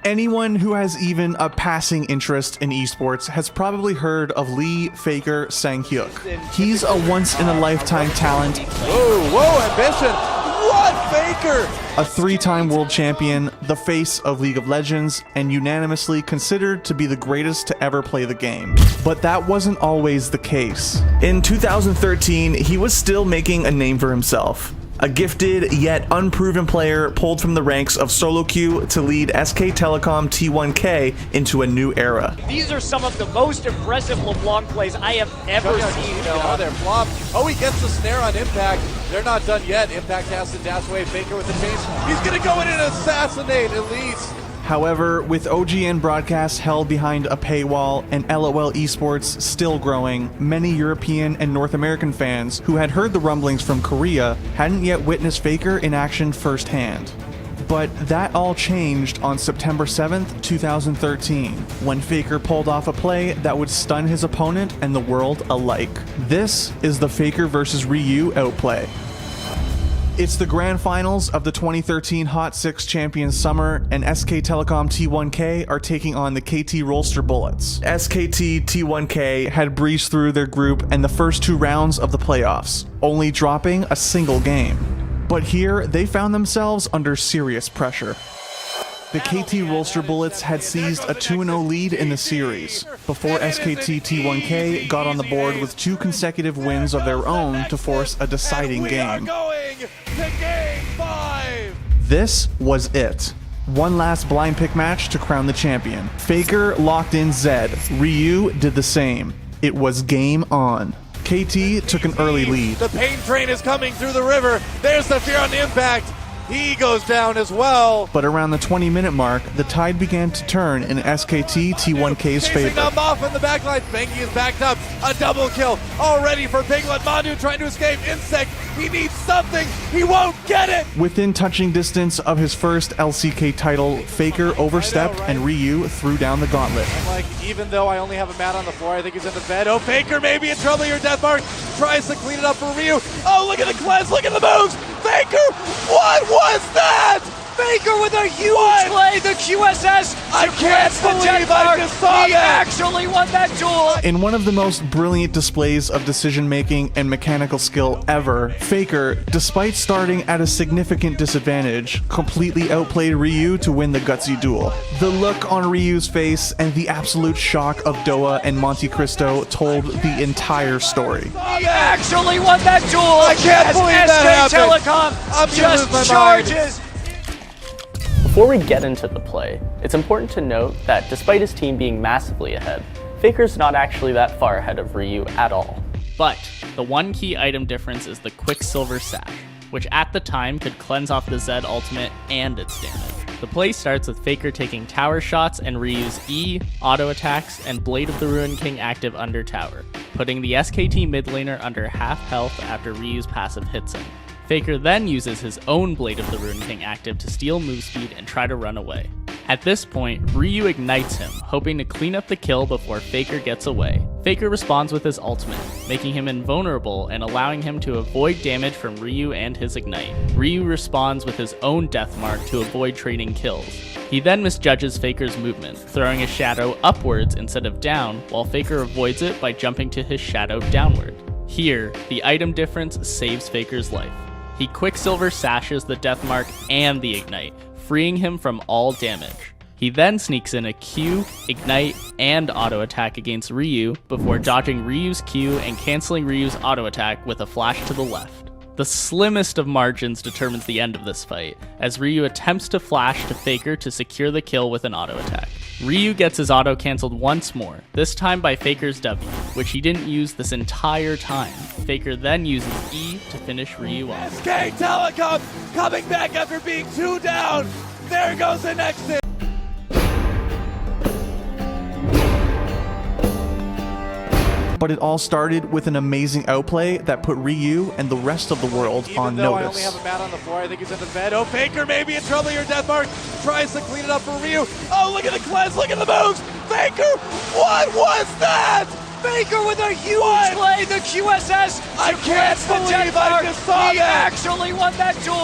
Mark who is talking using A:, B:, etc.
A: Anyone who has even a passing interest in esports has probably heard of Lee Faker Sang-hyuk. He's a once-in-a-lifetime talent.
B: Whoa, ambition! What, Faker?
A: A three-time world champion, the face of League of Legends, and unanimously considered to be the greatest to ever play the game. But that wasn't always the case. In 2013, he was still making a name for himself. A gifted yet unproven player pulled from the ranks of solo queue to lead SK Telecom T1K into a new era.
C: These are some of the most impressive LeBlanc plays I have ever seen.
B: They're flopped. Oh, he gets the snare on Impact. They're not done yet. Impact has to dash away. Faker with the chase. He's gonna go in and assassinate Elise.
A: However, with OGN broadcasts held behind a paywall and LOL esports still growing, many European and North American fans who had heard the rumblings from Korea hadn't yet witnessed Faker in action firsthand. But that all changed on September 7th, 2013, when Faker pulled off a play that would stun his opponent and the world alike. This is the Faker vs. Ryu outplay. It's the grand finals of the 2013 HOT6 Champions Summer, and SK Telecom T1K are taking on the KT Rolster Bullets. SKT T1K had breezed through their group and the first two rounds of the playoffs, only dropping a single game. But here, they found themselves under serious pressure. The KT Rolster Bullets had seized a 2-0 lead in the series, before SKT T1K got on the board with two consecutive wins of their own to force a deciding game.
B: Game 5.
A: This was it. One last blind pick match to crown the champion. Faker locked in Zed. Ryu did the same. It was game on. KT took an early lead.
B: The pain train is coming through the river. There's the fear on the Impact. He goes down as well.
A: But around the 20-minute mark, the tide began to turn in SKT T1K's favor.
B: Chasing them off in the backline. Bengi is backed up. A double kill already for Piglet. Mandu trying to escape. Insect, he needs something. He won't get it.
A: Within touching distance of his first LCK title, Faker overstepped and Ryu threw down the gauntlet.
B: And like, even though I only have a mat on the floor, I think he's in the bed. Oh, Faker may be in trouble here. Deathmark tries to clean it up for Ryu. Oh, look at the cleanse. Look at the moves. Faker, what was that?
C: Faker with a huge play, the QSS.
B: I can't believe I just saw
C: he
B: that.
C: actually won that duel.
A: In one of the most brilliant displays of decision-making and mechanical skill ever, Faker, despite starting at a significant disadvantage, completely outplayed Ryu to win the gutsy duel. The look on Ryu's face and the absolute shock of Doa and Monte Cristo told the entire story.
C: He actually won that duel.
B: I can't believe that
C: SK
B: happened.
C: Telecom just charges.
D: Before we get into the play, it's important to note that despite his team being massively ahead, Faker's not actually that far ahead of Ryu at all.
E: But the one key item difference is the Quicksilver Sash, which at the time could cleanse off the Zed ultimate and its damage. The play starts with Faker taking tower shots and Ryu's E, auto attacks, and Blade of the Ruin King active under tower, putting the SKT mid laner under half health after Ryu's passive hits him. Faker then uses his own Blade of the Ruin King active to steal move speed and try to run away. At this point, Ryu ignites him, hoping to clean up the kill before Faker gets away. Faker responds with his ultimate, making him invulnerable and allowing him to avoid damage from Ryu and his ignite. Ryu responds with his own death mark to avoid trading kills. He then misjudges Faker's movement, throwing a shadow upwards instead of down, while Faker avoids it by jumping to his shadow downward. Here, the item difference saves Faker's life. He Quicksilver sashes the death mark and the ignite, freeing him from all damage. He then sneaks in a Q, ignite, and auto attack against Ryu before dodging Ryu's Q and canceling Ryu's auto attack with a flash to the left. The slimmest of margins determines the end of this fight, as Ryu attempts to flash to Faker to secure the kill with an auto attack. Ryu gets his auto cancelled once more, this time by Faker's W, which he didn't use this entire time. Faker then uses E to finish Ryu off.
B: SK Telecom coming back after being 2 down. There goes the next hit.
A: But it all started with an amazing outplay that put Ryu and the rest of the world on
B: Even though I
A: notice.
B: only have a mat on the floor, I think he's in the bed. Oh, Faker may be in trouble here. Deathmark tries to clean it up for Ryu. Oh, look at the cleanse. Look at the moves. Faker, what was that?
C: Faker with a huge play, the QSS.
B: I can't believe I just saw
C: he
B: that.
C: actually won that duel.